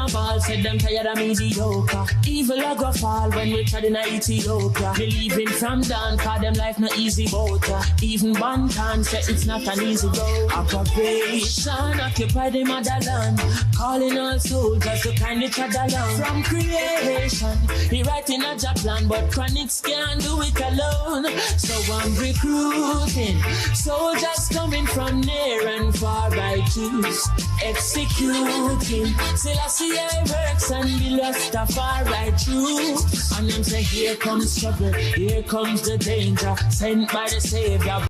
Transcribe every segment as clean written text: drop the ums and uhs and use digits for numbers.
a ball, said them tired of mediocre. Evil a go fall when we tried in Ethiopia. Believing from down, cause them life no easy boat. Even one can say it's not an easy road. Occupation, occupy the motherland. Calling all soldiers to kind each other along. From creation, he writing a job plan, but chronics can't do it alone. So I'm recruiting soldiers coming from near and far by choose. Executing, still I see I works and be lost a far right through. And them say here comes trouble, here comes the danger, sent by the Savior.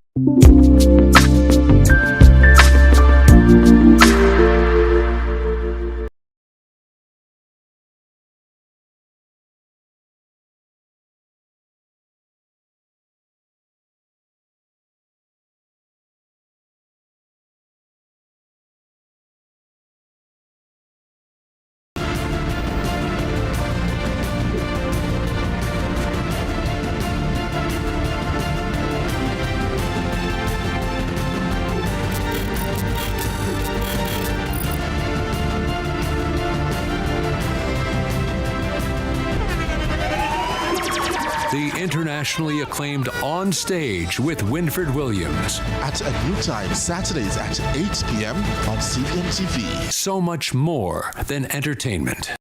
The internationally acclaimed On Stage with Winfred Williams. At a new time, Saturdays at 8 p.m. on CVM TV. So much more than entertainment. Hey,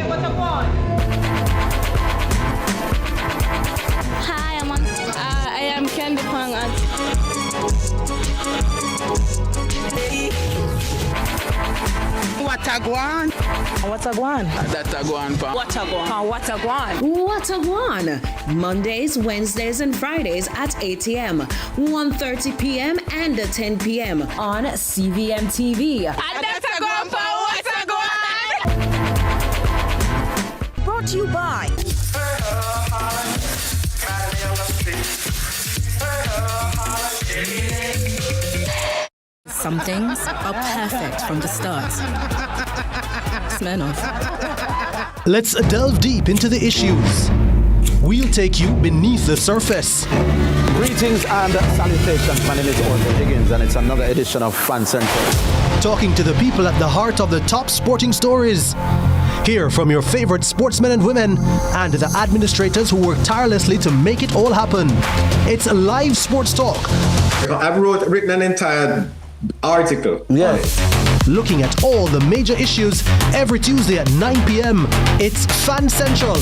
what's up, one? Hi, I am Candy Pangat. What a guan? What a guan? That a guan, pa. What a guan? What a guan? What a guan? Mondays, Wednesdays, and Fridays at 8 a.m., 1:30 p.m., and 10 p.m. on CVM TV. And that's a guan, pa. What a guan? Brought to you by Some things are perfect from the start. Smirnoff. Let's delve deep into the issues. We'll take you beneath the surface. Greetings and salutations. My name is Arthur Higgins, and it's another edition of Fan Central. Talking to the people at the heart of the top sporting stories. Hear from your favorite sportsmen and women and the administrators who work tirelessly to make it all happen. It's live sports talk. I've written an entire article. Yeah. Looking at all the major issues every Tuesday at 9 p.m. It's Fan Central.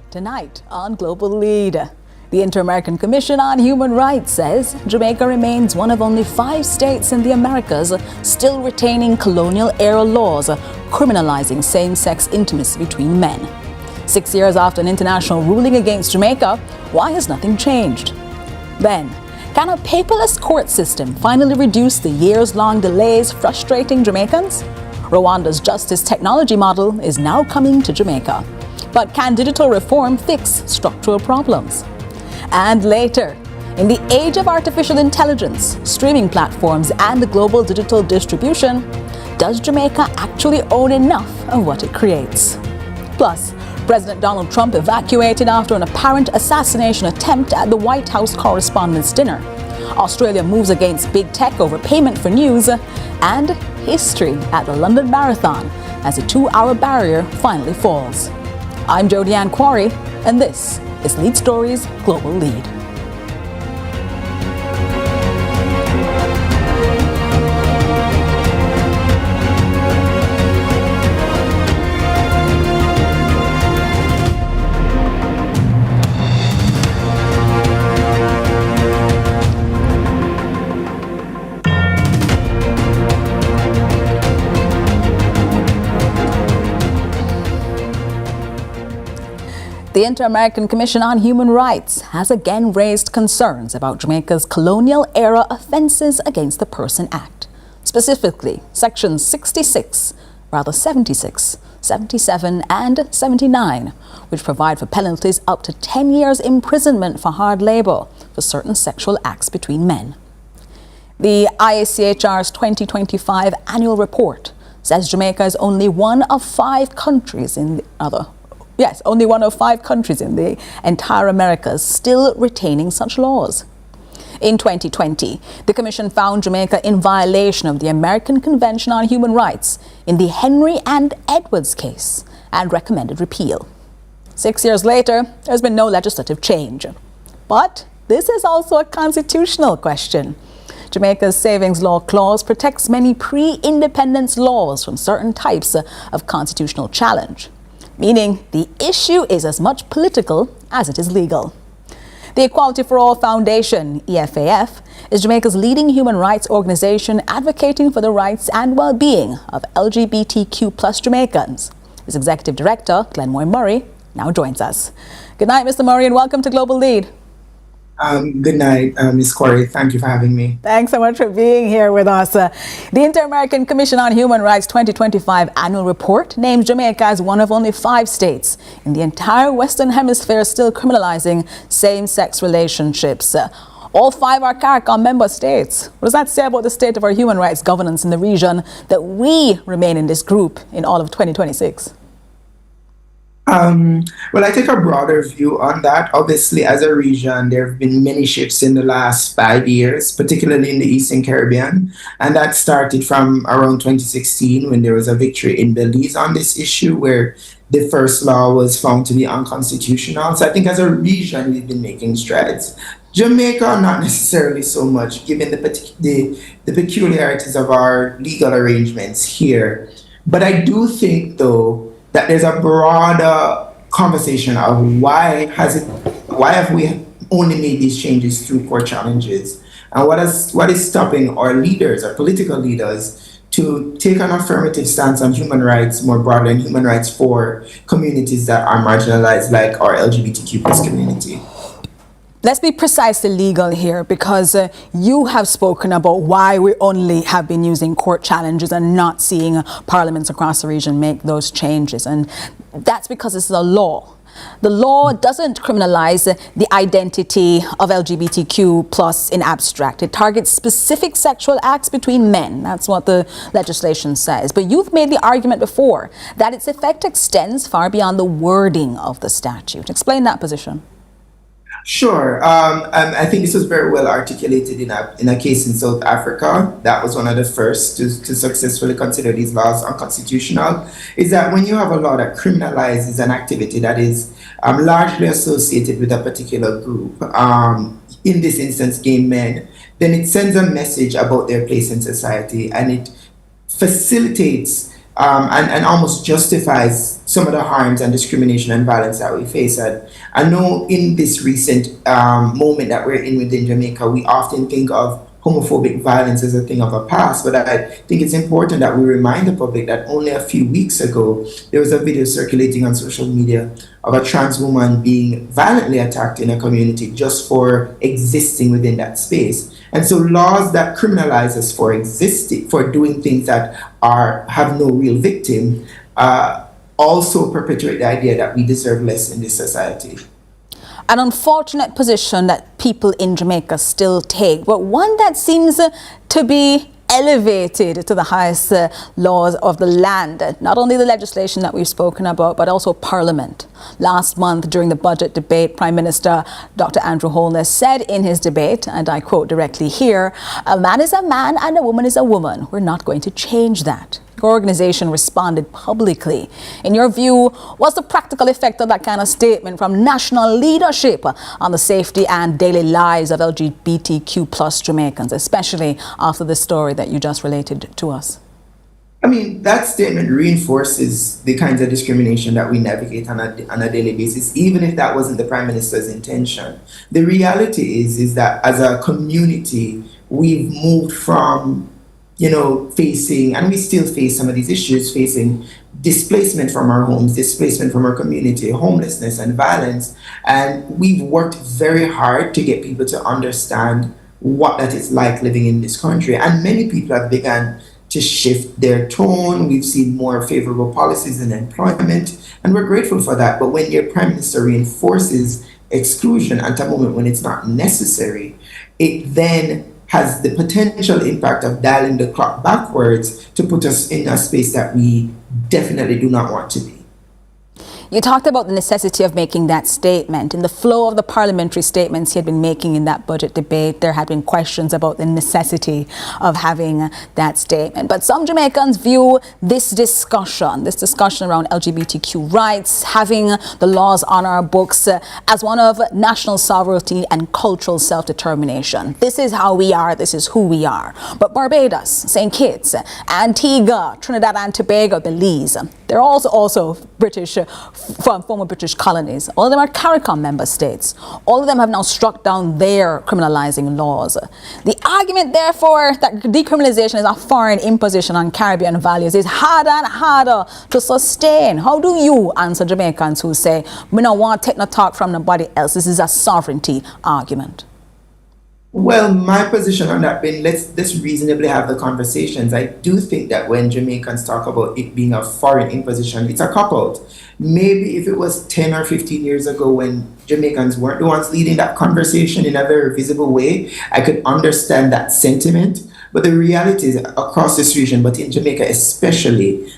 Tonight on Global Lead, the Inter-American Commission on Human Rights says Jamaica remains one of only 5 states in the Americas still retaining colonial era laws criminalizing same-sex intimacy between men. 6 years after an international ruling against Jamaica, why has nothing changed? Then, can a paperless court system finally reduce the years-long delays frustrating Jamaicans? Rwanda's justice technology model is now coming to Jamaica. But can digital reform fix structural problems? And later, in the age of artificial intelligence, streaming platforms, and global digital distribution, does Jamaica actually own enough of what it creates? Plus, President Donald Trump evacuated after an apparent assassination attempt at the White House Correspondents' Dinner. Australia moves against big tech over payment for news, and history at the London Marathon as a 2-hour barrier finally falls. I'm Jodianne Quarry, and this is Lead Stories Global Lead. The Inter-American Commission on Human Rights has again raised concerns about Jamaica's colonial-era Offences Against the Person Act, specifically Sections 76, 77, and 79, which provide for penalties up to 10 years imprisonment for hard labour for certain sexual acts between men. The IACHR's 2025 annual report says Jamaica is only one of 5 countries in the entire Americas still retaining such laws. In 2020, the Commission found Jamaica in violation of the American Convention on Human Rights in the Henry and Edwards case and recommended repeal. 6 years later, there's been no legislative change. But this is also a constitutional question. Jamaica's Savings Law Clause protects many pre-independence laws from certain types of constitutional challenge, meaning the issue is as much political as it is legal. The Equality for All Foundation, EFAF, is Jamaica's leading human rights organization advocating for the rights and well-being of LGBTQ plus Jamaicans. Its executive director, Glenmore Murray, now joins us. Good night, Mr. Murray, and welcome to Global Lead. Good night, Ms. Corey. Thank you for having me. Thanks so much for being here with us. The Inter-American Commission on Human Rights 2025 annual report names Jamaica as one of only 5 states in the entire Western Hemisphere still criminalizing same-sex relationships. All 5 are CARICOM member states. What does that say about the state of our human rights governance in the region that we remain in this group in all of 2026? Well, I take a broader view on that. Obviously, as a region, there have been many shifts in the last 5 years, particularly in the Eastern Caribbean. And that started from around 2016 when there was a victory in Belize on this issue where the first law was found to be unconstitutional. So I think as a region, we've been making strides. Jamaica, not necessarily so much, given the peculiarities of our legal arrangements here. But I do think, though, that there's a broader conversation of why have we only made these changes through court challenges, and what is stopping our leaders, our political leaders, to take an affirmative stance on human rights more broadly and human rights for communities that are marginalized, like our LGBTQ plus community. Let's be precisely legal here, because you have spoken about why we only have been using court challenges and not seeing parliaments across the region make those changes. And that's because this is a law. The law doesn't criminalize the identity of LGBTQ plus in abstract. It targets specific sexual acts between men. That's what the legislation says. But you've made the argument before that its effect extends far beyond the wording of the statute. Explain that position. Sure. I think this was very well articulated in a case in South Africa. That was one of the first to successfully consider these laws unconstitutional. Is that when you have a law that criminalizes an activity that is largely associated with a particular group, in this instance gay men, then it sends a message about their place in society, and it facilitates and almost justifies some of the harms and discrimination and violence that we face. And I know in this recent moment that we're in within Jamaica, we often think of homophobic violence as a thing of the past, but I think it's important that we remind the public that only a few weeks ago, there was a video circulating on social media of a trans woman being violently attacked in a community just for existing within that space. And so laws that criminalize us for existing, for doing things that have no real victim, also perpetuate the idea that we deserve less in this society. An unfortunate position that people in Jamaica still take, but one that seems to be elevated to the highest laws of the land. Not only the legislation that we've spoken about, but also Parliament. Last month, during the budget debate, Prime Minister Dr. Andrew Holness said in his debate, and I quote directly here, "A man is a man and a woman is a woman. We're not going to change that." Your organization responded publicly. In your view, what's the practical effect of that kind of statement from national leadership on the safety and daily lives of LGBTQ plus Jamaicans, especially after the story that you just related to us? I mean, that statement reinforces the kinds of discrimination that we navigate on a daily basis, even if that wasn't the Prime Minister's intention. The reality is that as a community, we've moved from facing, and we still face some of these issues, facing displacement from our homes, displacement from our community, homelessness and violence. And we've worked very hard to get people to understand what that is like living in this country. And many people have begun to shift their tone. We've seen more favorable policies in employment, and we're grateful for that. But when your Prime Minister reinforces exclusion at a moment when it's not necessary, it then has the potential impact of dialing the clock backwards to put us in a space that we definitely do not want to be. You talked about the necessity of making that statement. In the flow of the parliamentary statements he had been making in that budget debate, there had been questions about the necessity of having that statement. But some Jamaicans view this discussion around LGBTQ rights, having the laws on our books, as one of national sovereignty and cultural self-determination. This is how we are, this is who we are. But Barbados, St. Kitts, Antigua, Trinidad and Tobago, Belize, they're also British, from former British colonies. All of them are CARICOM member states. All of them have now struck down their criminalizing laws. The argument, therefore, that decriminalization is a foreign imposition on Caribbean values is harder and harder to sustain. How do you answer Jamaicans who say, we don't want to take no talk from nobody else? This is a sovereignty argument. Well, my position on that, Ben, let's reasonably have the conversations. I do think that when Jamaicans talk about it being a foreign imposition, it's a cop-out. Maybe if it was 10 or 15 years ago when Jamaicans weren't the ones leading that conversation in a very visible way, I could understand that sentiment. But the reality is across this region, but in Jamaica especially,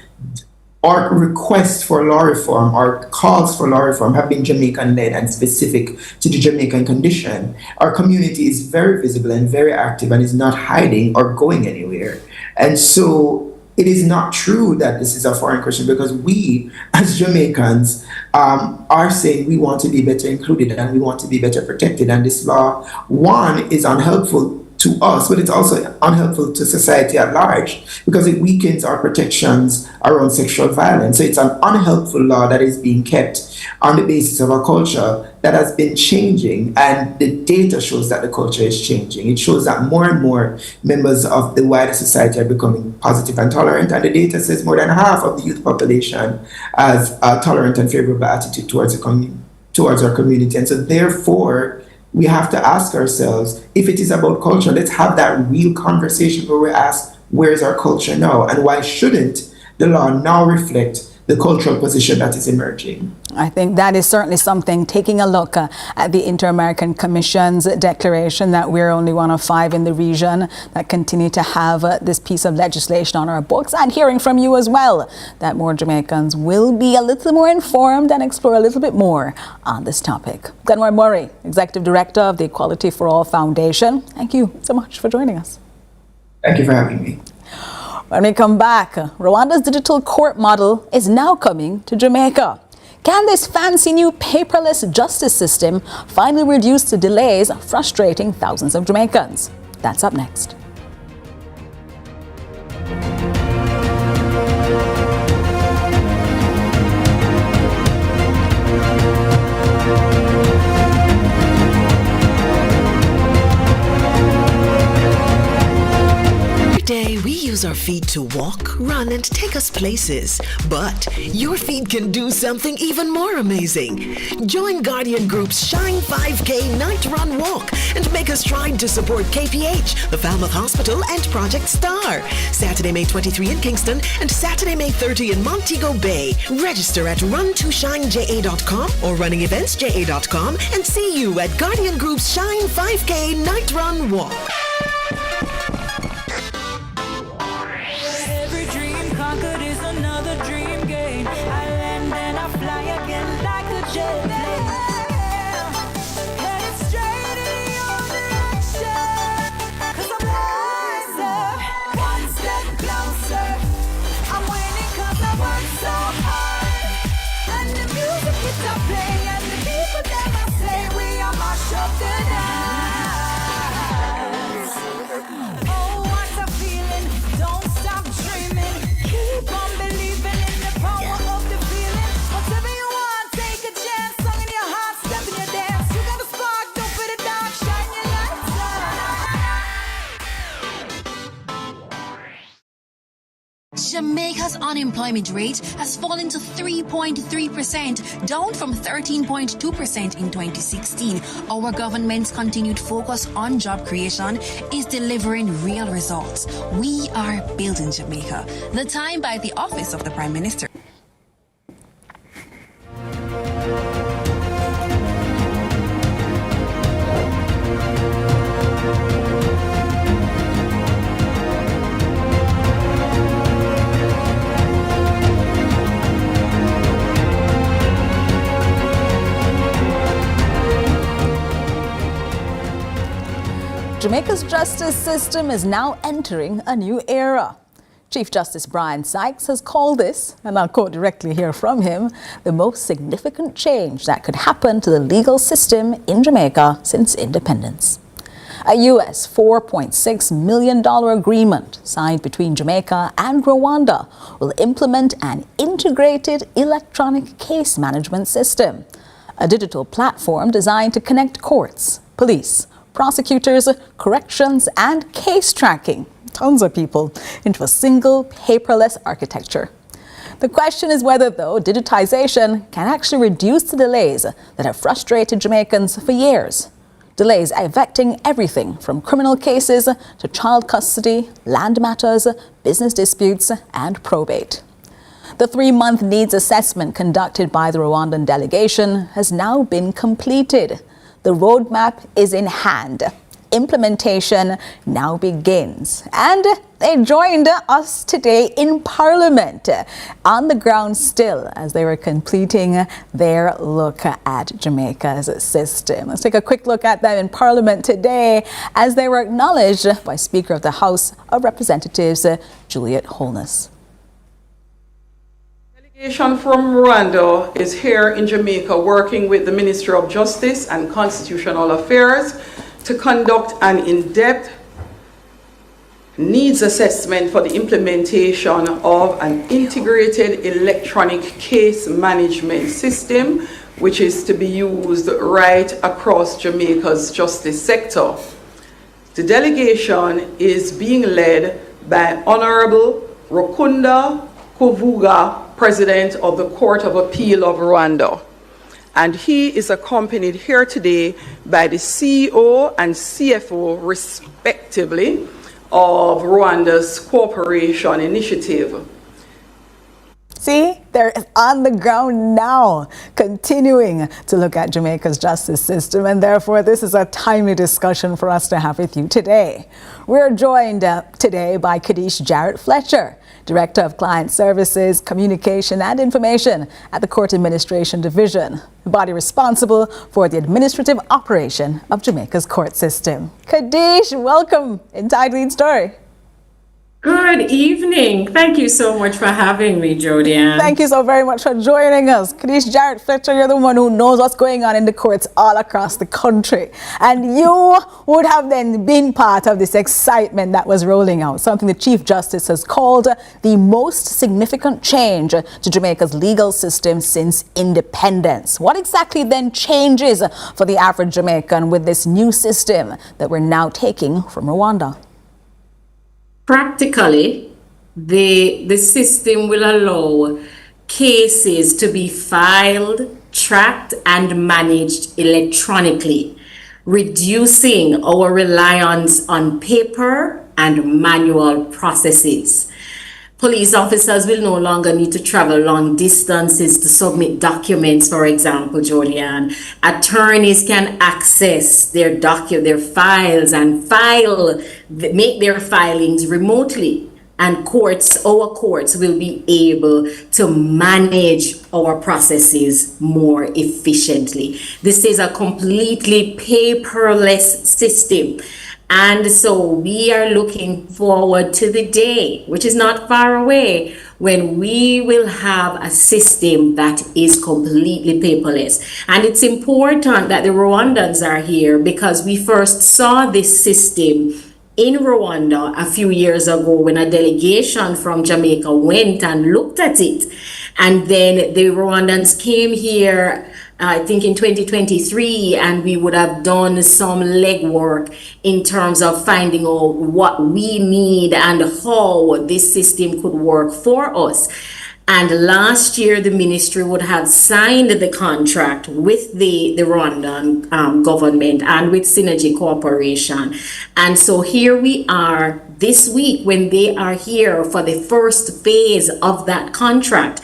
our requests for law reform, our calls for law reform have been Jamaican-led and specific to the Jamaican condition. Our community is very visible and very active and is not hiding or going anywhere. And so it is not true that this is a foreign question, because we, as Jamaicans, are saying we want to be better included and we want to be better protected. And this law, one, is unhelpful to us, but it's also unhelpful to society at large because it weakens our protections around sexual violence. So it's an unhelpful law that is being kept on the basis of a culture that has been changing, and the data shows that the culture is changing. It shows that more and more members of the wider society are becoming positive and tolerant, and the data says more than half of the youth population has a tolerant and favorable attitude towards our community. And so therefore, we have to ask ourselves, if it is about culture, let's have that real conversation where we ask, where's our culture now? And why shouldn't the law now reflect the cultural position that is emerging? I think that is certainly something, taking a look at the Inter-American Commission's declaration that we're only one of 5 in the region that continue to have this piece of legislation on our books, and hearing from you as well that more Jamaicans will be a little more informed and explore a little bit more on this topic. Glenmore Murray, Executive Director of the Equality for All Foundation, thank you so much for joining us. Thank you for having me. When we come back, Rwanda's digital court model is now coming to Jamaica. Can this fancy new paperless justice system finally reduce the delays frustrating thousands of Jamaicans? That's up next. Day we use our feet to walk, run, and take us places. But your feet can do something even more amazing. Join Guardian Group's Shine 5K Night Run Walk and make a stride to support KPH, the Falmouth Hospital, and Project Star. Saturday, May 23 in Kingston and Saturday, May 30 in Montego Bay. Register at run2shineja.com or runningeventsja.com and see you at Guardian Group's Shine 5K Night Run Walk. Jamaica's unemployment rate has fallen to 3.3%, down from 13.2% in 2016. Our government's continued focus on job creation is delivering real results. We are building Jamaica. The Time by the Office of the Prime Minister. Jamaica's justice system is now entering a new era. Chief Justice Brian Sykes has called this, and I'll quote directly here from him, the most significant change that could happen to the legal system in Jamaica since independence. A US $4.6 million agreement signed between Jamaica and Rwanda will implement an integrated electronic case management system, a digital platform designed to connect courts, police, prosecutors, corrections, and case tracking, tons of people, into a single paperless architecture. The question is whether, though, digitization can actually reduce the delays that have frustrated Jamaicans for years. Delays affecting everything from criminal cases to child custody, land matters, business disputes, and probate. The 3-month needs assessment conducted by the Rwandan delegation has now been completed. The roadmap is in hand. Implementation now begins. And they joined us today in Parliament, on the ground still, as they were completing their look at Jamaica's system. Let's take a quick look at them in Parliament today, as they were acknowledged by Speaker of the House of Representatives, Juliet Holness. Delegation from Rwanda is here in Jamaica working with the Ministry of Justice and Constitutional Affairs to conduct an in-depth needs assessment for the implementation of an integrated electronic case management system, which is to be used right across Jamaica's justice sector. The delegation is being led by Honorable Rukunda Kuvuga, President of the Court of Appeal of Rwanda. And he is accompanied here today by the CEO and CFO, respectively, of Rwanda's Cooperation Initiative. See, they're on the ground now, continuing to look at Jamaica's justice system, and therefore this is a timely discussion for us to have with you today. We're joined today by Kadish Jarrett Fletcher, Director of Client Services, Communication and Information at the Court Administration Division, the body responsible for the administrative operation of Jamaica's court system. Kadish, welcome in Tide Lead Story. Good evening. Thank you so much for having me, Jodianne. Thank you so very much for joining us. Kadish Jarrett Fletcher, you're the one who knows what's going on in the courts all across the country. And you would have then been part of this excitement that was rolling out, something the Chief Justice has called the most significant change to Jamaica's legal system since independence. What exactly then changes for the average Jamaican with this new system that we're now taking from Rwanda? Practically, the system will allow cases to be filed, tracked, and managed electronically, reducing our reliance on paper and manual processes. Police officers will no longer need to travel long distances to submit documents, for example, Jodianne. Attorneys can access their files and make their filings remotely. And our courts will be able to manage our processes more efficiently. This is a completely paperless system. And so we are looking forward to the day, which is not far away, when we will have a system that is completely paperless. And it's important that the Rwandans are here, because we first saw this system in Rwanda a few years ago when a delegation from Jamaica went and looked at it. And then the Rwandans came here I think in 2023, and we would have done some legwork in terms of finding out what we need and how this system could work for us. And last year, the ministry would have signed the contract with the Rwandan government and with Synergy Corporation. And so here we are this week when they are here for the first phase of that contract.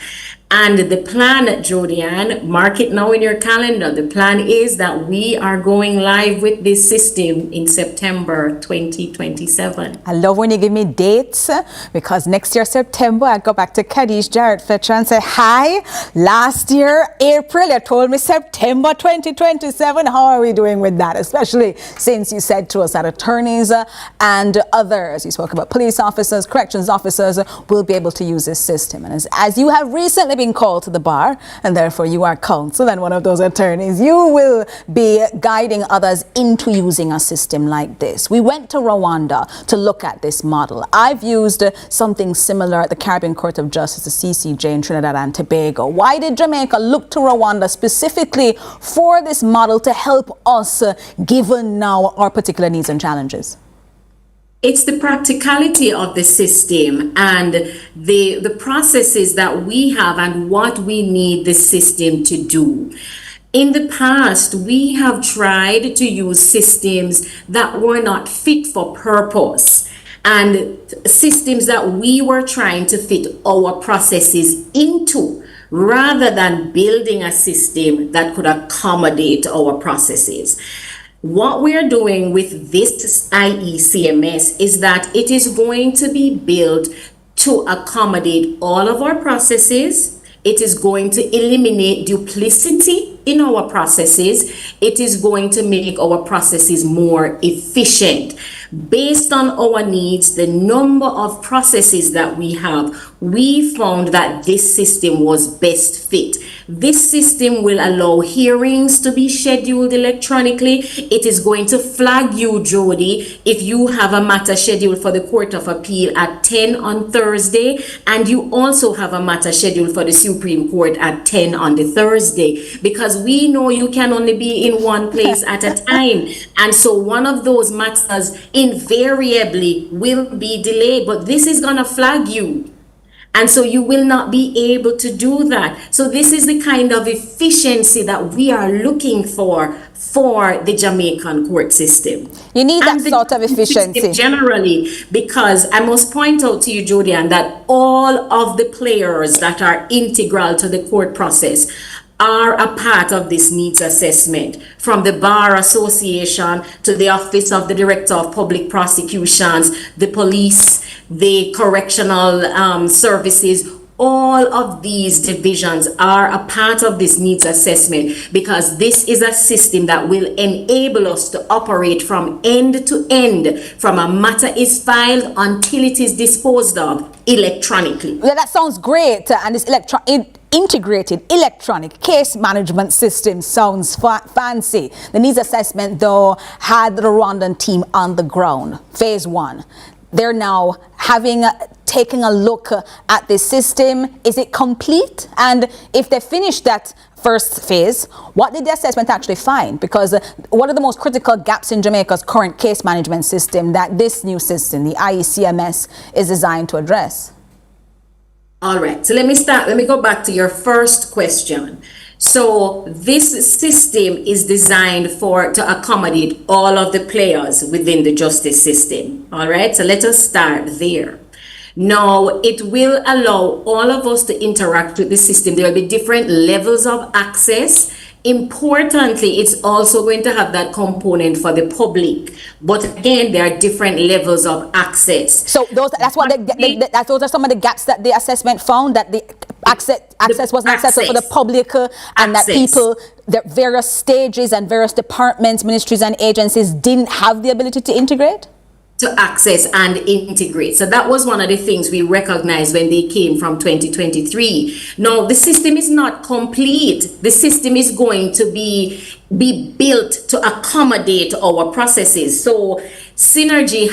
And the plan, Jodianne, mark it now in your calendar. The plan is that we are going live with this system in September 2027. I love when you give me dates, because next year, September, I go back to Kadish Jarrett Fetcher and say, hi, last year, April, you told me September 2027. How are we doing with that? Especially since you said to us that attorneys and others, you spoke about police officers, corrections officers, will be able to use this system. And as you have recently been called to the bar, and therefore you are counsel and one of those attorneys, you will be guiding others into using a system like this. We went to Rwanda to look at this model. I've used something similar at the Caribbean Court of Justice, the CCJ in Trinidad and Tobago. Why did Jamaica look to Rwanda specifically for this model to help us, given now our particular needs and challenges? It's the practicality of the system and the processes that we have and what we need the system to do. In the past, we have tried to use systems that were not fit for purpose and systems that we were trying to fit our processes into, rather than building a system that could accommodate our processes. What we're doing with this IECMS is that it is going to be built to accommodate all of our processes. It is going to eliminate duplicity in our processes. It is going to make our processes more efficient. Based on our needs, the number of processes that we have, we found that this system was best fit. This system will allow hearings to be scheduled electronically. It is going to flag you, Jody, if you have a matter scheduled for the Court of Appeal at 10 on Thursday, and you also have a matter scheduled for the Supreme Court at 10 on the Thursday, because we know you can only be in one place at a time. And so one of those matters invariably will be delayed, but this is going to flag you. And so you will not be able to do that. So this is the kind of efficiency that we are looking for the Jamaican court system. You need that sort of efficiency. Generally, because I must point out to you, Jodianne, that all of the players that are integral to the court process are a part of this needs assessment, from the Bar Association to the Office of the Director of Public Prosecutions, the police, the correctional services. All of these divisions are a part of this needs assessment, because this is a system that will enable us to operate from end to end, from a matter is filed until it is disposed of electronically. Yeah, that sounds great. And this integrated electronic case management system sounds fancy. The needs assessment, though, had the Rwandan team on the ground. Phase 1. They're now taking a look at this system. Is it complete? And if they finish that first phase, what did the assessment actually find? Because what are the most critical gaps in Jamaica's current case management system that this new system, the IECMS, is designed to address? All right, so let me go back to your first question. So this system is designed to accommodate all of the players within the justice system. All right, so let us start there. Now, it will allow all of us to interact with the system. There will be different levels of access. Importantly, it's also going to have that component for the public. But again, there are different levels of access. So those are some of the gaps that the assessment found, that the access was not accessible for the public, and that people, the various stages and various departments, ministries and agencies didn't have the ability to integrate? To access and integrate. So that was one of the things we recognized when they came from 2023. Now, the system is not complete. The system is going to be built to accommodate our processes. So Synergy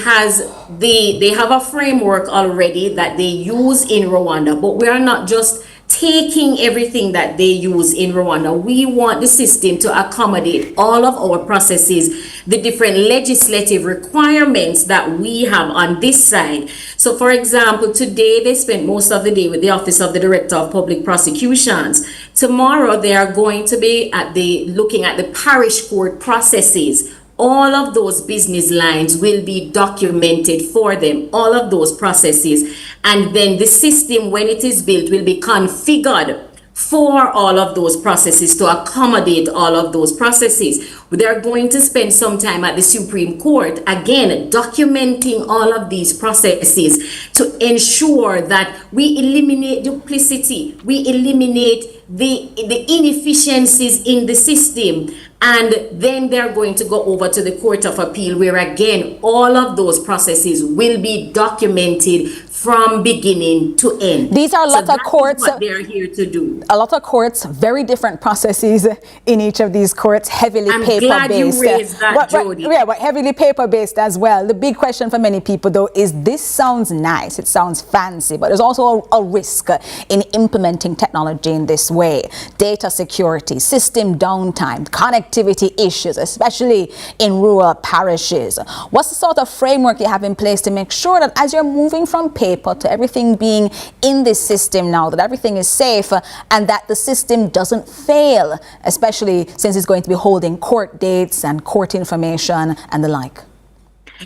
they have a framework already that they use in Rwanda, but we are not just taking everything that they use in Rwanda. We want the system to accommodate all of our processes, the different legislative requirements that we have on this side. So for example, today they spent most of the day with the Office of the Director of Public Prosecutions. Tomorrow they are going to be looking at the parish court processes. All of those business lines will be documented for them, all of those processes. And then the system, when it is built, will be configured for all of those processes to accommodate all of those processes. They're going to spend some time at the Supreme Court, again, documenting all of these processes to ensure that we eliminate duplicity, we eliminate the inefficiencies in the system. And then they're going to go over to the Court of Appeal, where again, all of those processes will be documented from beginning to end. These are a lot of courts. What they're here to do. A lot of courts, very different processes in each of these courts, heavily paper-based. I'm glad you raised that, Jody. Yeah, but heavily paper-based as well. The big question for many people, though, is this sounds nice, it sounds fancy, but there's also a risk in implementing technology in this way. Data security, system downtime, connectivity issues, especially in rural parishes. What's the sort of framework you have in place to make sure that as you're moving from paper to everything being in this system now, that everything is safe and that the system doesn't fail, especially since it's going to be holding court dates and court information and the like?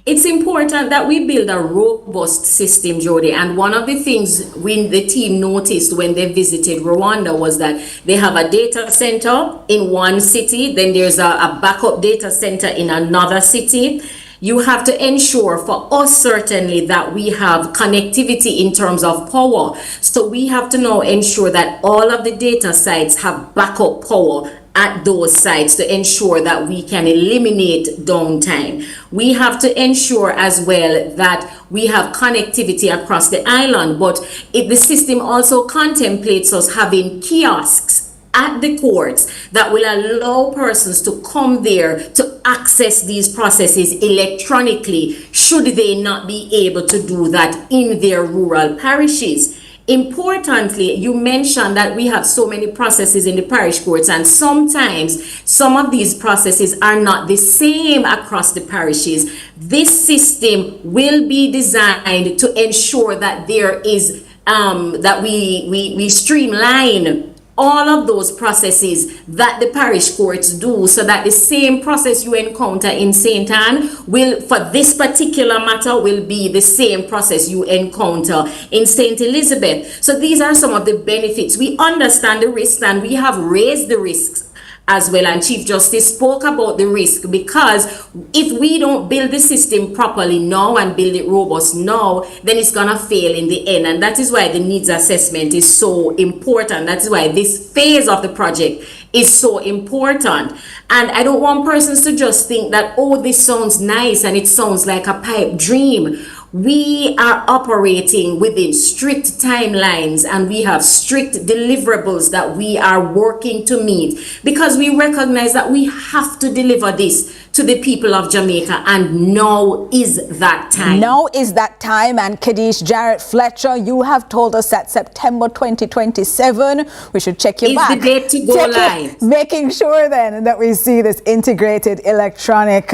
It's important that we build a robust system, Jody. And one of the things the team noticed when they visited Rwanda was that they have a data center in one city, then there's a backup data center in another city. You have to ensure, for us certainly, that we have connectivity in terms of power. So we have to now ensure that all of the data sites have backup power at those sites to ensure that we can eliminate downtime. We have to ensure as well that we have connectivity across the island, but the system also contemplates us having kiosks at the courts that will allow persons to come there to access these processes electronically, should they not be able to do that in their rural parishes. Importantly, you mentioned that we have so many processes in the parish courts, and sometimes some of these processes are not the same across the parishes. This system will be designed to ensure that there is that we streamline all of those processes that the parish courts do, so that the same process you encounter in St. Anne will, for this particular matter, will be the same process you encounter in St. Elizabeth. So these are some of the benefits. We understand the risks, and we have raised the risks as well, and Chief Justice spoke about the risk, because if we don't build the system properly now and build it robust now, then it's gonna fail in the end. And that is why the needs assessment is so important. That's why this phase of the project is so important. And I don't want persons to just think that, oh, this sounds nice and it sounds like a pipe dream. We are operating within strict timelines, and we have strict deliverables that we are working to meet, because we recognize that we have to deliver this to the people of Jamaica, and now is that time. Now is that time. And Kadish Jarrett Fletcher, you have told us that September 2027, we should check you back. Is the date to go live. Making sure then that we see this integrated electronic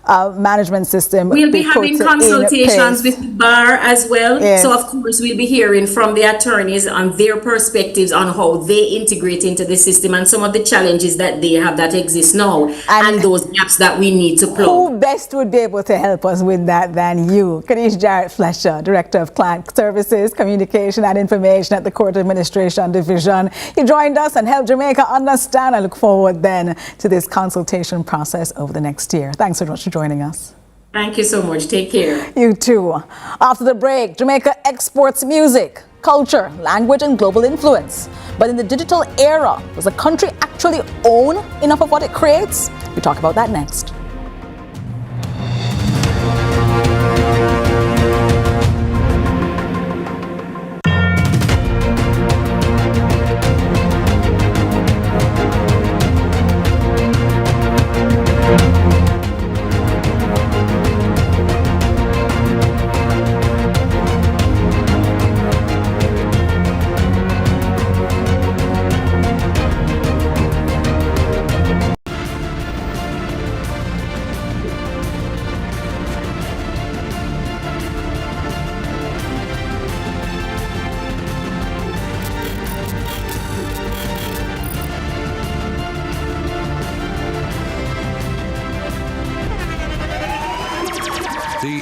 management system. We'll be having consultations with the bar as well. Yes. So of course we'll be hearing from the attorneys on their perspectives on how they integrate into the system and some of the challenges that they have that exist now, and those gaps that we need to plug. Who best would be able to help us with that than you? Kadish Jarrett Fletcher, Director of Client Services, Communication and Information at the Court Administration Division. You joined us and helped Jamaica understand. I look forward then to this consultation process over the next year. Thanks so much for joining us. Thank you so much. Take care. You too. After the break, Jamaica exports music, culture, language, and global influence. But in the digital era, does the country actually own enough of what it creates? We talk about that next.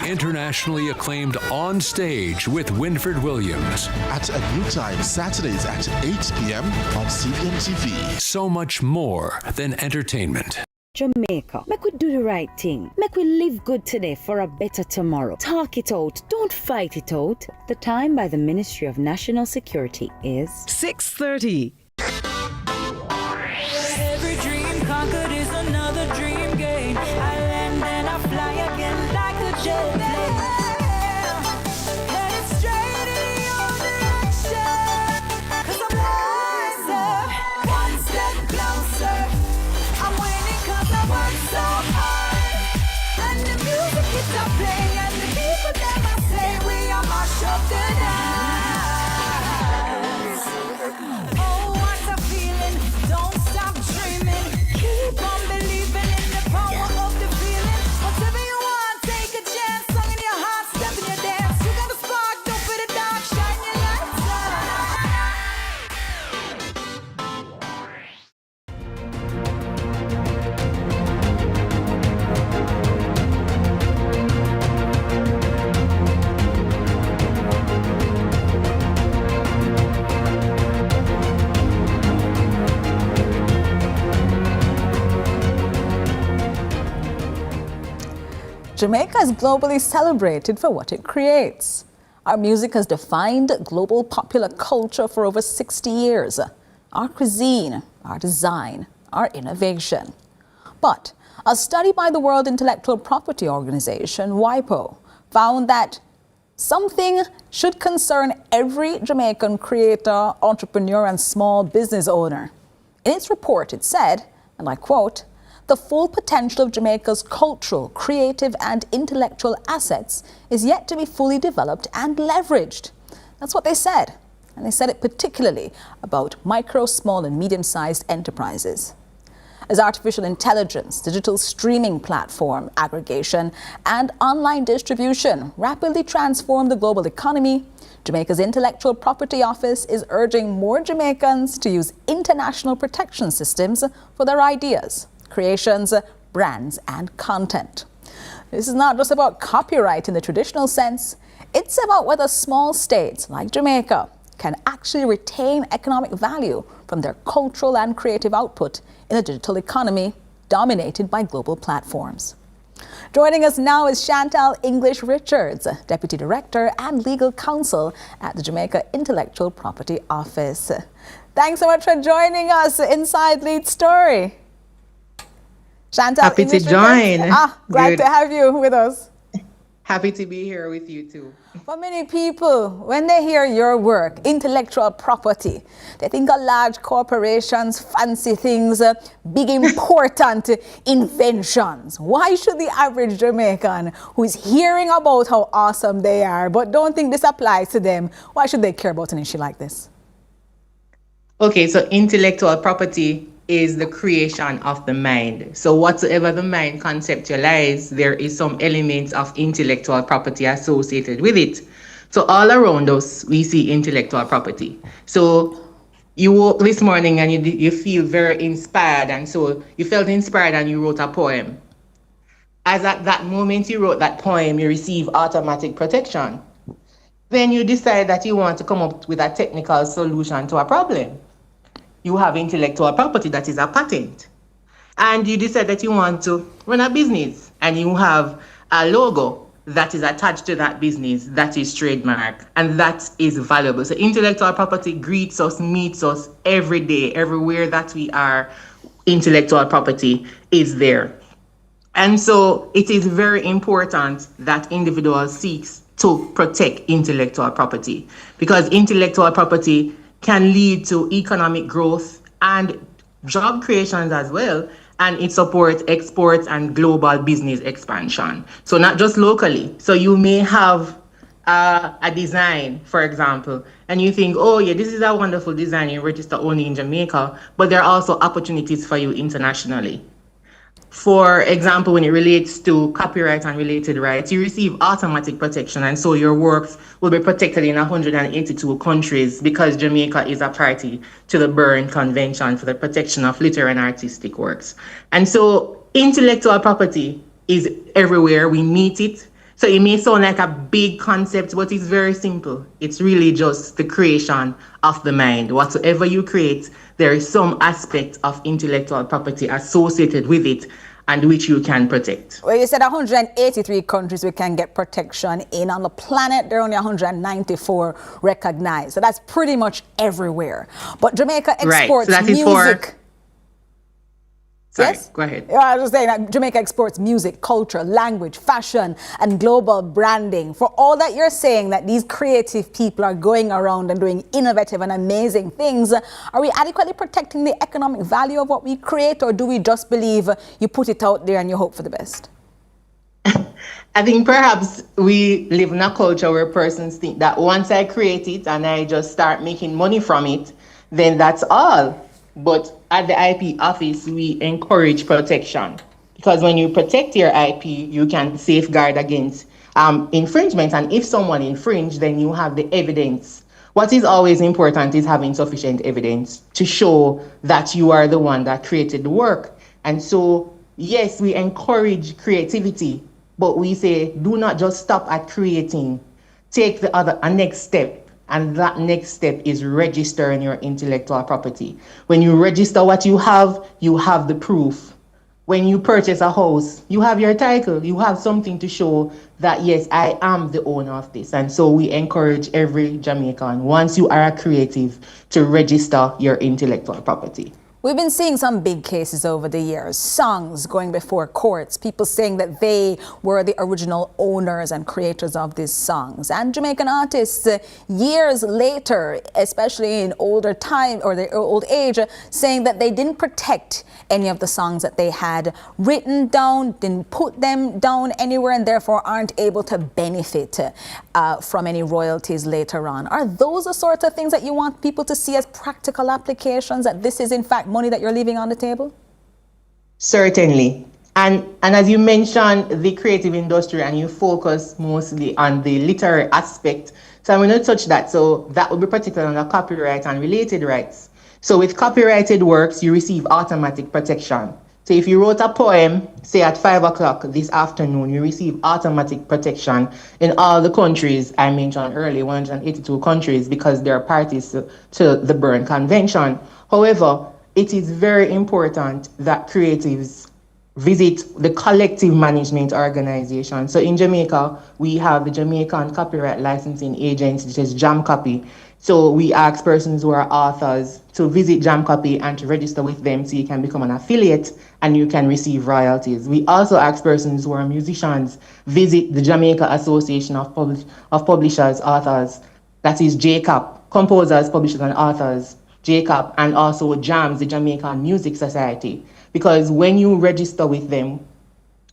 internationally acclaimed On Stage with Winfred Williams. At a new time, Saturdays at 8 p.m. on CVM TV. So much more than entertainment. Jamaica, make we do the right thing. Make we live good today for a better tomorrow. Talk it out, don't fight it out. The time by the Ministry of National Security is 6:30. Every dream conquered is another dream gained. I land and I fly again like a jet plane. Headed straight in your direction. 'Cause I'm wiser, one step closer. I'm winning 'cause I work so hard. And the music keeps on playing, and the people that I say we are mash up the dance. Oh, what a feeling! Don't stop dreaming. Keep on believing in the power of the feeling. Whatever you want, take a chance. Song in your heart, step in your dance. You got a spark, don't put it down. Shine your lights Jamaica is globally celebrated for what it creates. Our music has defined global popular culture for over 60 years. Our cuisine, our design, our innovation. But a study by the World Intellectual Property Organization, WIPO, found that something should concern every Jamaican creator, entrepreneur, and small business owner. In its report, it said, and I quote, "The full potential of Jamaica's cultural, creative, and intellectual assets is yet to be fully developed and leveraged." That's what they said. And they said it particularly about micro, small, and medium-sized enterprises. As artificial intelligence, digital streaming platform aggregation, and online distribution rapidly transform the global economy, Jamaica's Intellectual Property Office is urging more Jamaicans to use international protection systems for their ideas, creations, brands, and content. This is not just about copyright in the traditional sense. It's about whether small states like Jamaica can actually retain economic value from their cultural and creative output in a digital economy dominated by global platforms. Joining us now is Chantal English Richards, Deputy Director and Legal Counsel at the Jamaica Intellectual Property Office. Thanks so much for joining us inside Lead Story. Chantal, happy English to join. Glad to have you with us. Happy to be here with you too. For many people, when they hear your work, intellectual property, they think of large corporations, fancy things, big important inventions. Why should the average Jamaican who is hearing about how awesome they are but don't think this applies to them, why should they care about an issue like this? Okay, so intellectual property is the creation of the mind. So whatsoever the mind conceptualizes, there is some elements of intellectual property associated with it. So all around us, we see intellectual property. So you woke this morning and you feel very inspired, and so you felt inspired and you wrote a poem. As at that moment you wrote that poem, you receive automatic protection. Then you decide that you want to come up with a technical solution to a problem. You have intellectual property, that is a patent. And you decide that you want to run a business, and you have a logo that is attached to that business, that is trademark, and that is valuable. So intellectual property greets us, meets us every day, everywhere that we are, intellectual property is there. And so it is very important that individuals seek to protect intellectual property, because intellectual property can lead to economic growth and job creations as well, and it supports exports and global business expansion. So not just locally. So you may have a design, for example, and you think, oh yeah, this is a wonderful design, you register only in Jamaica, but there are also opportunities for you internationally. For example, when it relates to copyright and related rights, you receive automatic protection, and so your works will be protected in 182 countries because Jamaica is a party to the Berne Convention for the Protection of Literary and Artistic Works. And so intellectual property is everywhere. We meet it. So it may sound like a big concept, but it's very simple. It's really just the creation of the mind. Whatsoever you create, there is some aspect of intellectual property associated with it and which you can protect. Well, you said 183 countries we can get protection in. On the planet, there are only 194 recognized. So that's pretty much everywhere. But Jamaica exports music. Sorry, yes? Go ahead. I was just saying that Jamaica exports music, culture, language, fashion, and global branding. For all that you're saying that these creative people are going around and doing innovative and amazing things, are we adequately protecting the economic value of what we create, or do we just believe you put it out there and you hope for the best? I think perhaps we live in a culture where persons think that once I create it and I just start making money from it, then that's all. But at the IP office, we encourage protection, because when you protect your IP, you can safeguard against infringement. And if someone infringed, then you have the evidence. What is always important is having sufficient evidence to show that you are the one that created the work. And so, yes, we encourage creativity, but we say, do not just stop at creating. Take a next step. And that next step is registering your intellectual property. When you register what you have the proof. When you purchase a house, you have your title. You have something to show that, yes, I am the owner of this. And so we encourage every Jamaican, once you are a creative, to register your intellectual property. We've been seeing some big cases over the years, songs going before courts, people saying that they were the original owners and creators of these songs. And Jamaican artists, years later, especially in older time or their old age, saying that they didn't protect any of the songs that they had written down, didn't put them down anywhere, and therefore aren't able to benefit from any royalties later on. Are those the sorts of things that you want people to see as practical applications, that this is in fact money that you're leaving on the table? Certainly. And as you mentioned, the creative industry, and you focus mostly on the literary aspect. So I'm going to touch that. So that would be particularly on the copyright and related rights. So with copyrighted works, you receive automatic protection. So if you wrote a poem, say at 5 o'clock this afternoon, you receive automatic protection in all the countries I mentioned earlier, 182 countries, because they are parties to the Berne Convention. However, it is very important that creatives visit the collective management organization. So in Jamaica, we have the Jamaican Copyright Licensing Agency, which is JamCopy. So we ask persons who are authors to visit JamCopy and to register with them so you can become an affiliate and you can receive royalties. We also ask persons who are musicians visit the Jamaica Association of Publishers, Authors, that is JCAP, Composers, Publishers and Authors, JCAP, and also JAMS, the Jamaican Music Society. Because when you register with them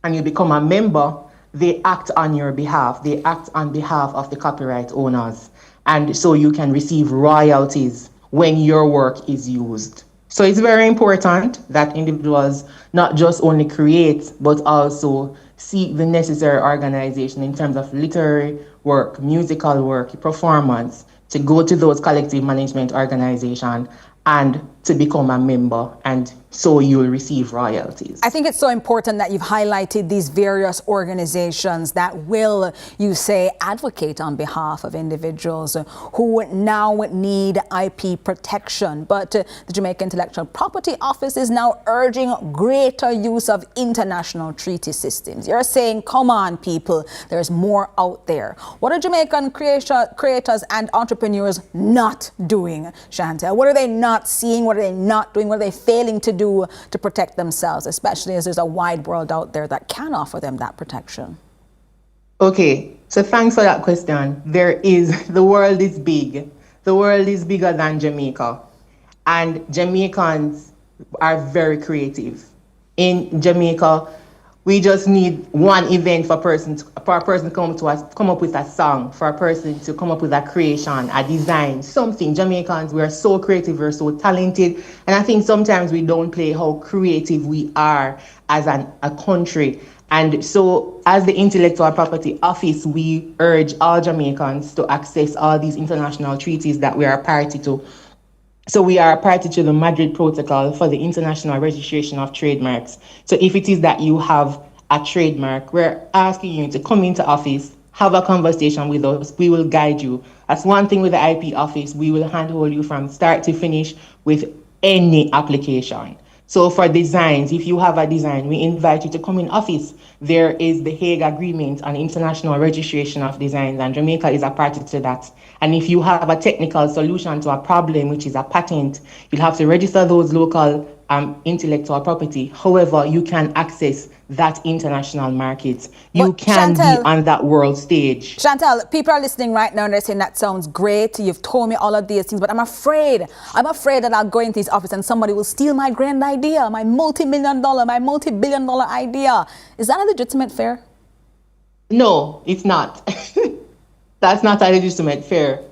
and you become a member, they act on your behalf. They act on behalf of the copyright owners. And so you can receive royalties when your work is used. So it's very important that individuals not just only create, but also seek the necessary organization in terms of literary work, musical work, performance, to go to those collective management organizations and to become a member, and so you will receive royalties. I think it's so important that you've highlighted these various organizations that will, you say, advocate on behalf of individuals who now need IP protection. But the Jamaica Intellectual Property Office is now urging greater use of international treaty systems. You're saying, come on, people, there's more out there. What are Jamaican creators and entrepreneurs not doing, Chantel? What are they not seeing? What are they not doing? What are they failing to do to protect themselves, especially as there's a wide world out there that can offer them that protection? Okay, so thanks for that question. The world is big. The world is bigger than Jamaica. And Jamaicans are very creative. In Jamaica, we just need one event for a person to come up with a song, for a person to come up with a creation, a design, something. Jamaicans, we are so creative, we're so talented. And I think sometimes we don't play how creative we are as a country. And so as the Intellectual Property Office, we urge all Jamaicans to access all these international treaties that we are party to. So we are a party to the Madrid Protocol for the International Registration of Trademarks. So if it is that you have a trademark, we're asking you to come into office, have a conversation with us. We will guide you. That's one thing with the IP office. We will handhold you from start to finish with any application. So for designs, if you have a design, we invite you to come in office. There is the Hague Agreement on International Registration of Designs, and Jamaica is a party to that. And if you have a technical solution to a problem, which is a patent, you'll have to register those local intellectual property. However, you can access that international market. You can be on that world stage. Chantal, people are listening right now and they're saying that sounds great. You've told me all of these things, but I'm afraid that I'll go into this office and somebody will steal my grand idea, my multi-billion dollar idea. Is that a legitimate fear? No, it's not. That's not a legitimate fear.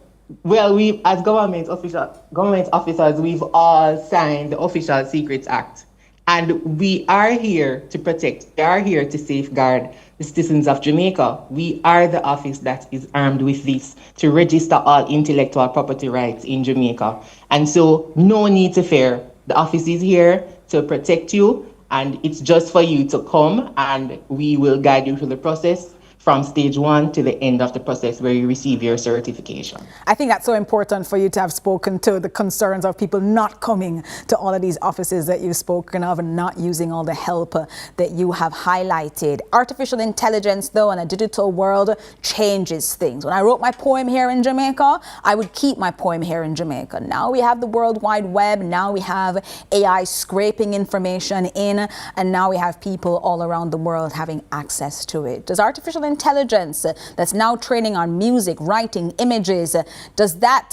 Well, we, as government officers, we've all signed the Official Secrets Act. And we are here to protect, we are here to safeguard the citizens of Jamaica. We are the office that is armed with this to register all intellectual property rights in Jamaica. And so no need to fear. The office is here to protect you, and it's just for you to come, and we will guide you through the process from stage 1 to the end of the process where you receive your certification. I think that's so important for you to have spoken to the concerns of people not coming to all of these offices that you've spoken of and not using all the help that you have highlighted. Artificial intelligence, though, in a digital world changes things. When I wrote my poem here in Jamaica, I would keep my poem here in Jamaica. Now we have the World Wide Web, now we have AI scraping information in, and now we have people all around the world having access to it. Does artificial intelligence that's now training on music, writing, images, does that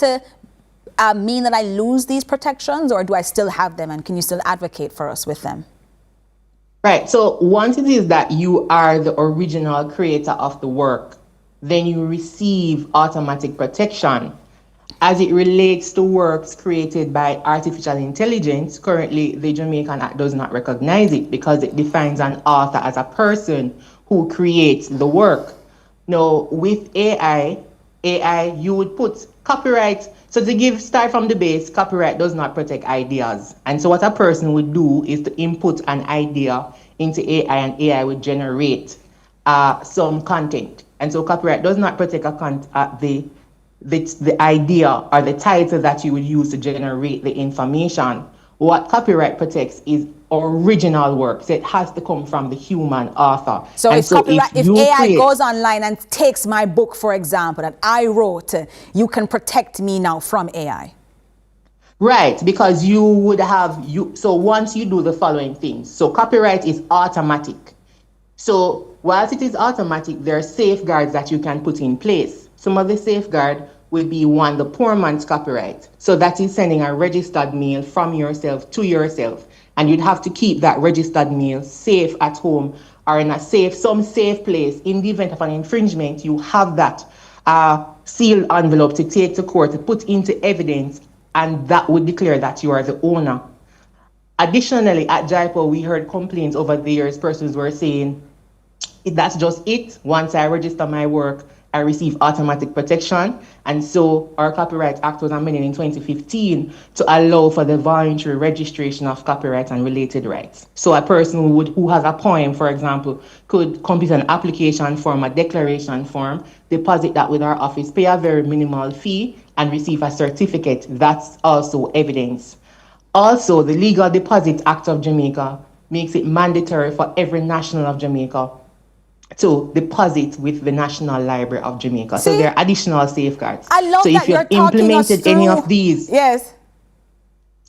mean that I lose these protections, or do I still have them, and can you still advocate for us with them? Right, so once it is that you are the original creator of the work, then you receive automatic protection. As it relates to works created by artificial intelligence, currently the Jamaican Act does not recognize it because it defines an author as a person who creates the work. Now, with AI, you would put copyright. So to start from the base, copyright does not protect ideas. And so what a person would do is to input an idea into AI, and AI would generate some content. And so copyright does not protect the idea or the title that you would use to generate the information. What copyright protects is original work. So it has to come from the human author. So if AI goes online and takes my book, for example, that I wrote, you can protect me now from AI. Right, because you would have, so once you do the following things, so copyright is automatic. So whilst it is automatic, there are safeguards that you can put in place. Some of the safeguard will be one, the poor man's copyright. So that is sending a registered mail from yourself to yourself. And you'd have to keep that registered mail safe at home or in some safe place. In the event of an infringement, you have that sealed envelope to take to court, to put into evidence, and that would declare that you are the owner. Additionally, at Jaipur, we heard complaints over the years. Persons were saying, that's just it. Once I register my work, I receive automatic protection. And so our Copyright Act was amended in 2015 to allow for the voluntary registration of copyright and related rights. So a person who has a poem, for example, could complete an application form, a declaration form, deposit that with our office, pay a very minimal fee, and receive a certificate. That's also evidence. Also, the Legal Deposit Act of Jamaica makes it mandatory for every national of Jamaica to deposit with the National Library of Jamaica. So there are additional safeguards. I love so that if you've implemented any of these, yes.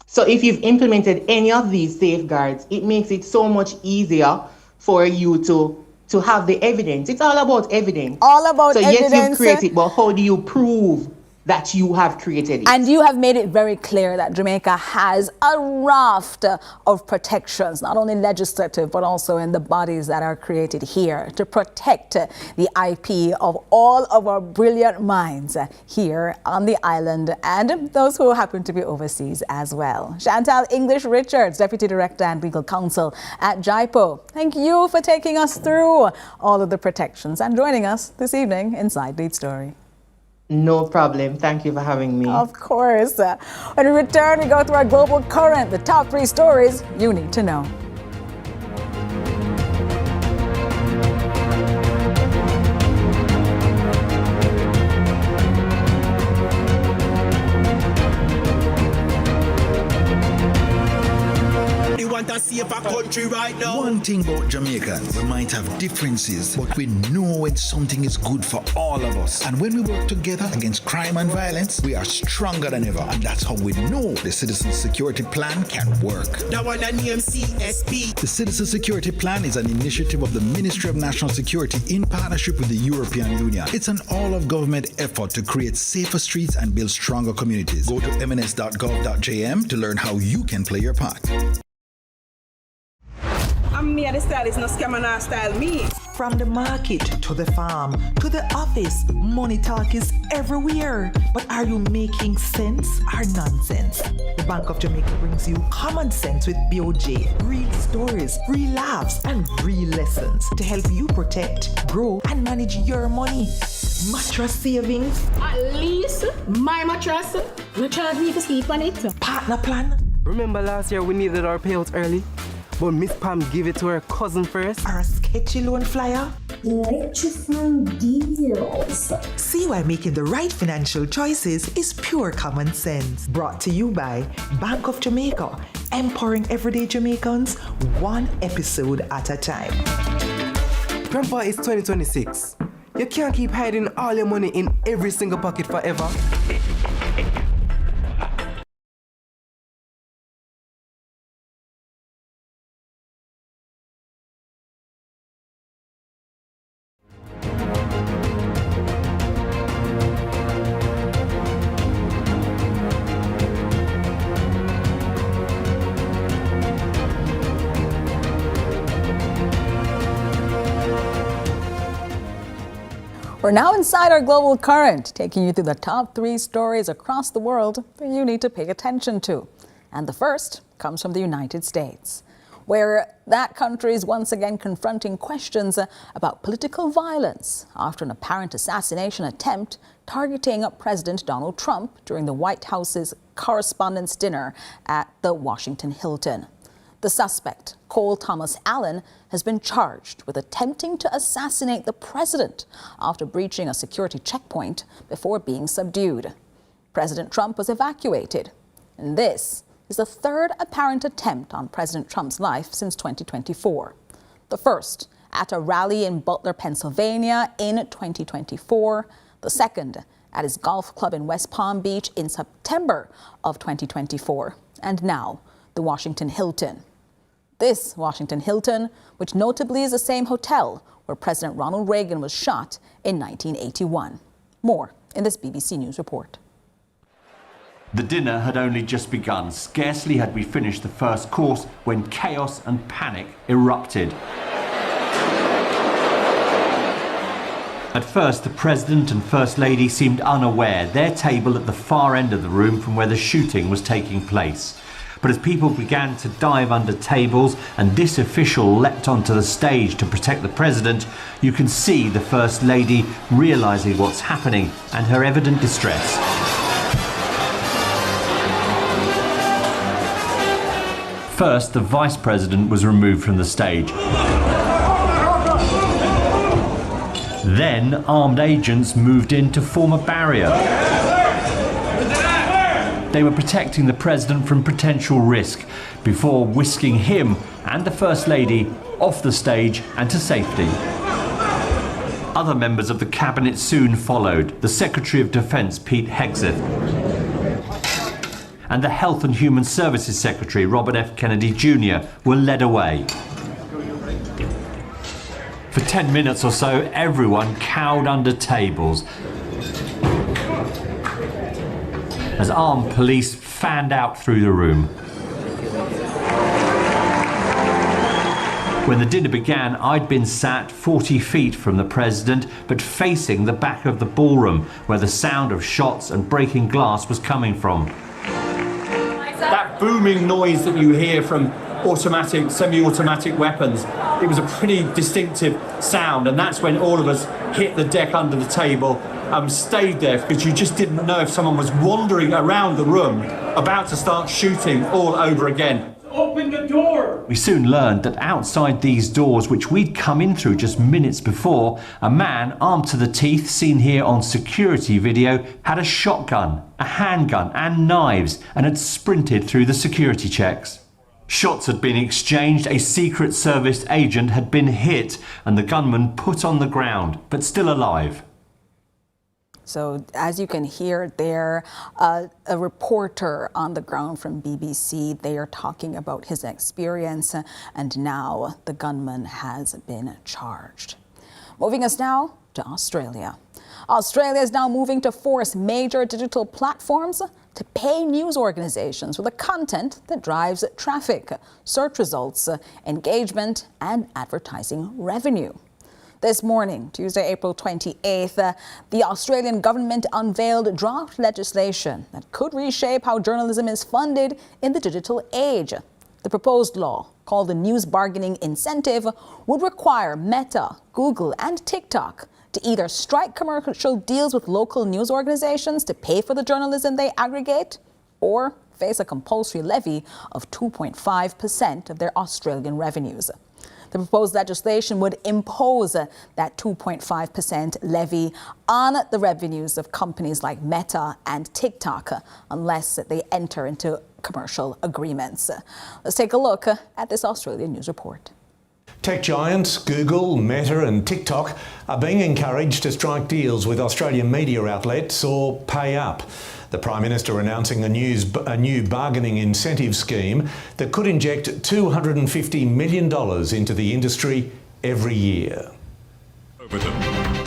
So if you've implemented any of these safeguards, it makes it so much easier for you to have the evidence. It's all about evidence. All about evidence. So yes, you've created, but how do you prove that you have created it? And you have made it very clear that Jamaica has a raft of protections, not only legislative, but also in the bodies that are created here to protect the IP of all of our brilliant minds here on the island and those who happen to be overseas as well. Chantal English Richards, Deputy Director and Legal Counsel at Jaipur, thank you for taking us through all of the protections and joining us this evening inside Lead Story. No problem. Thank you for having me. Of course. When we return, we go through our global current, the top 3 stories you need to know. save a country right now. One thing about Jamaicans, we might have differences, but we know when something is good for all of us. And when we work together against crime and violence, we are stronger than ever. And that's how we know the Citizen Security Plan can work. That one I name CSP. The Citizen Security Plan is an initiative of the Ministry of National Security in partnership with the European Union. It's an all-of-government effort to create safer streets and build stronger communities. Go to mns.gov.jm to learn how you can play your part. I'm me, the stylist, no scam and style me. From the market to the farm to the office, money talk is everywhere. But are you making sense or nonsense? The Bank of Jamaica brings you common sense with BOJ. Real stories, real laughs, and real lessons to help you protect, grow, and manage your money. Mattress savings. At least my mattress. No charge me to sleep on it. Partner plan. Remember last year we needed our payouts early? But Miss Pam gave it to her cousin first. Or a sketchy loan flyer. Electrifying deals. See why making the right financial choices is pure common sense. Brought to you by Bank of Jamaica, empowering everyday Jamaicans one episode at a time. Grandpa, it's 2026. You can't keep hiding all your money in every single pocket forever. We're now inside our global current, taking you through the top 3 stories across the world that you need to pay attention to. And the first comes from the United States, where that country is once again confronting questions about political violence after an apparent assassination attempt targeting President Donald Trump during the White House's Correspondents' Dinner at the Washington Hilton. The suspect, Cole Thomas Allen, has been charged with attempting to assassinate the president after breaching a security checkpoint before being subdued. President Trump was evacuated, and this is the 3rd apparent attempt on President Trump's life since 2024. The first at a rally in Butler, Pennsylvania in 2024, the second at his golf club in West Palm Beach in September of 2024, and now the Washington Hilton. This Washington Hilton, which notably is the same hotel where President Ronald Reagan was shot in 1981. More in this BBC News report. The dinner had only just begun. Scarcely had we finished the first course when chaos and panic erupted. At first, the President and First Lady seemed unaware, their table at the far end of the room from where the shooting was taking place. But as people began to dive under tables and this official leapt onto the stage to protect the President, you can see the First Lady realising what's happening and her evident distress. First, the Vice President was removed from the stage. Then, armed agents moved in to form a barrier. They were protecting the President from potential risk before whisking him and the First Lady off the stage and to safety. Other members of the Cabinet soon followed. The Secretary of Defence, Pete Hegseth, and the Health and Human Services Secretary, Robert F. Kennedy Jr., were led away. For 10 minutes or so, everyone cowed under tables as armed police fanned out through the room. When the dinner began, I'd been sat 40 feet from the President, but facing the back of the ballroom, where the sound of shots and breaking glass was coming from. That booming noise that you hear from automatic, semi-automatic weapons, it was a pretty distinctive sound, and that's when all of us hit the deck under the table, stayed there because you just didn't know if someone was wandering around the room about to start shooting all over again. Open the door! We soon learned that outside these doors, which we'd come in through just minutes before, a man armed to the teeth, seen here on security video, had a shotgun, a handgun and knives and had sprinted through the security checks. Shots had been exchanged, a Secret Service agent had been hit, and the gunman put on the ground, but still alive. So as you can hear there, a reporter on the ground from BBC, they are talking about his experience, and now the gunman has been charged. Moving us now to Australia. Australia is now moving to force major digital platforms to pay news organizations for the content that drives traffic, search results, engagement, and advertising revenue. This morning, Tuesday, April 28th, the Australian government unveiled draft legislation that could reshape how journalism is funded in the digital age. The proposed law, called the News Bargaining Incentive, would require Meta, Google, and TikTok to either strike commercial deals with local news organizations to pay for the journalism they aggregate, or face a compulsory levy of 2.5% of their Australian revenues. The proposed legislation would impose that 2.5% levy on the revenues of companies like Meta and TikTok unless they enter into commercial agreements. Let's take a look at this Australian news report. Tech giants Google, Meta and TikTok are being encouraged to strike deals with Australian media outlets or pay up. The Prime Minister announcing a new bargaining incentive scheme that could inject $250 million into the industry every year.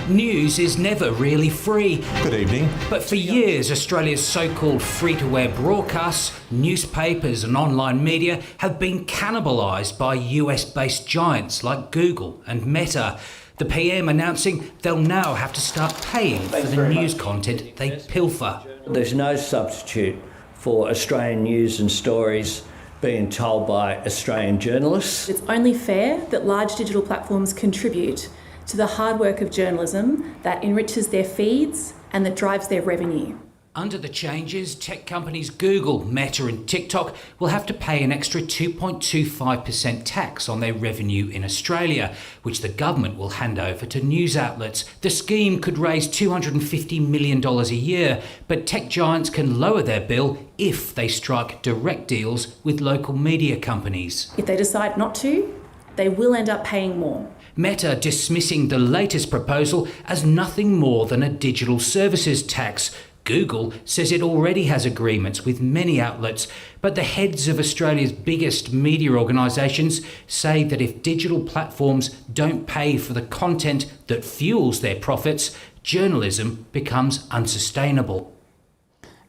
News is never really free. Good evening. But for years, Australia's so-called free-to-air broadcasts, newspapers and online media have been cannibalised by US-based giants like Google and Meta. The PM announcing they'll now have to start paying for the news content they pilfer. There's no substitute for Australian news and stories being told by Australian journalists. It's only fair that large digital platforms contribute to the hard work of journalism that enriches their feeds and that drives their revenue. Under the changes, tech companies Google, Meta and TikTok will have to pay an extra 2.25% tax on their revenue in Australia, which the government will hand over to news outlets. The scheme could raise $250 million a year, but tech giants can lower their bill if they strike direct deals with local media companies. If they decide not to, they will end up paying more. Meta dismissing the latest proposal as nothing more than a digital services tax. Google says it already has agreements with many outlets, but the heads of Australia's biggest media organisations say that if digital platforms don't pay for the content that fuels their profits, journalism becomes unsustainable.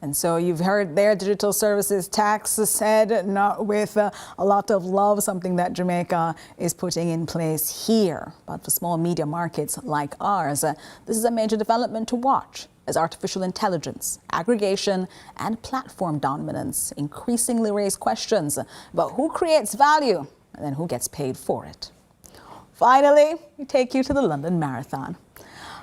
And so you've heard their digital services tax said, not with a lot of love, something that Jamaica is putting in place here. But for small media markets like ours, this is a major development to watch as artificial intelligence, aggregation and platform dominance increasingly raise questions about who creates value and then who gets paid for it. Finally, we take you to the London Marathon.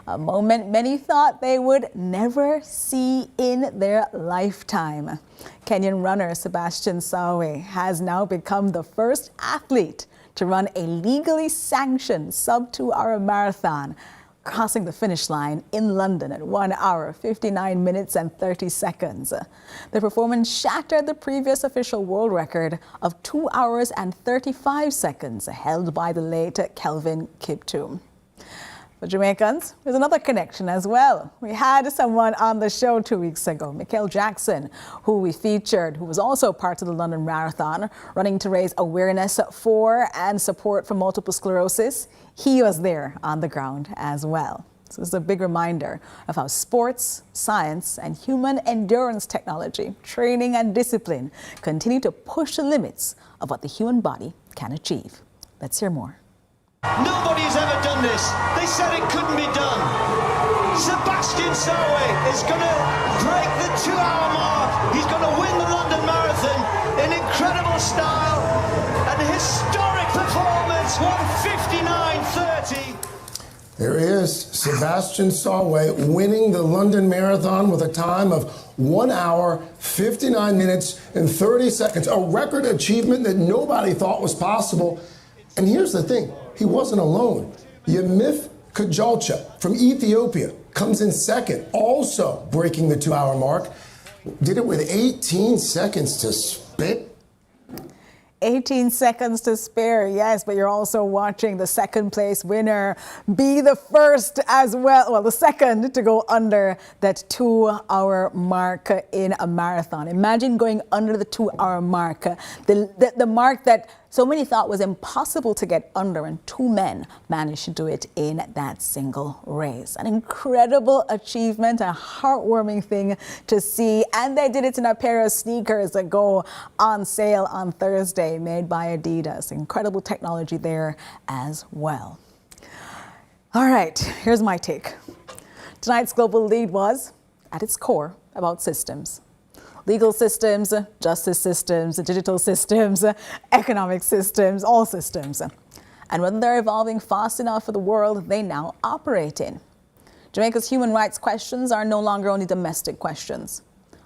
A moment many thought they would never see in their lifetime. Kenyan runner Sebastian Sawe has now become the first athlete to run a legally sanctioned sub-2-hour marathon, crossing the finish line in London at 1 hour, 59 minutes and 30 seconds. The performance shattered the previous official world record of 2 hours and 35 seconds held by the late Kelvin Kiptum. For Jamaicans, there's another connection as well. We had someone on the show 2 weeks ago, Michael Jackson, who we featured, who was also part of the London Marathon, running to raise awareness for and support for multiple sclerosis. He was there on the ground as well. So it's a big reminder of how sports, science, and human endurance technology, training and discipline continue to push the limits of what the human body can achieve. Let's hear more. Nobody's ever done this. They said it couldn't be done. Sebastian Sawe is going to break the 2-hour mark. He's going to win the London Marathon in incredible style and historic performance, 1:59.30. There he is, Sebastian Sawe winning the London Marathon with a time of 1 hour, 59 minutes and 30 seconds. A record achievement that nobody thought was possible. And here's the thing. He wasn't alone. Yemif Kajalcha from Ethiopia comes in second, also breaking the 2-hour mark. Did it with 18 seconds to spit. 18 seconds to spare, yes, but you're also watching the second place winner be the first as well, the second to go under that 2-hour mark in a marathon. Imagine going under the 2-hour mark, the mark that so many thought was impossible to get under, and 2 men managed to do it in that single race. An incredible achievement, a heartwarming thing to see, and they did it in a pair of sneakers that go on sale on Thursday, made by Adidas. Incredible technology there as well. All right, here's my take. Tonight's Global Lead was, at its core, about systems. Legal systems, justice systems, digital systems, economic systems, all systems. And whether they're evolving fast enough for the world they now operate in. Jamaica's human rights questions are no longer only domestic questions.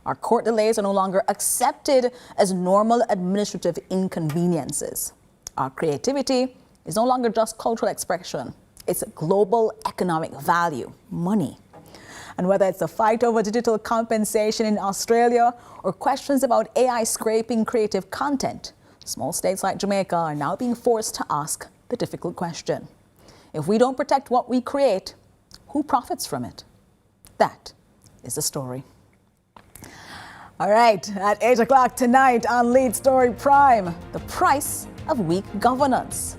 Our court delays are no longer accepted as normal administrative inconveniences. Our creativity is no longer just cultural expression. It's global economic value, money. And whether it's the fight over digital compensation in Australia or questions about AI scraping creative content, small states like Jamaica are now being forced to ask the difficult question. If we don't protect what we create, who profits from it? That is the story. All right, at 8 o'clock tonight on Lead Story Prime, the price of weak governance.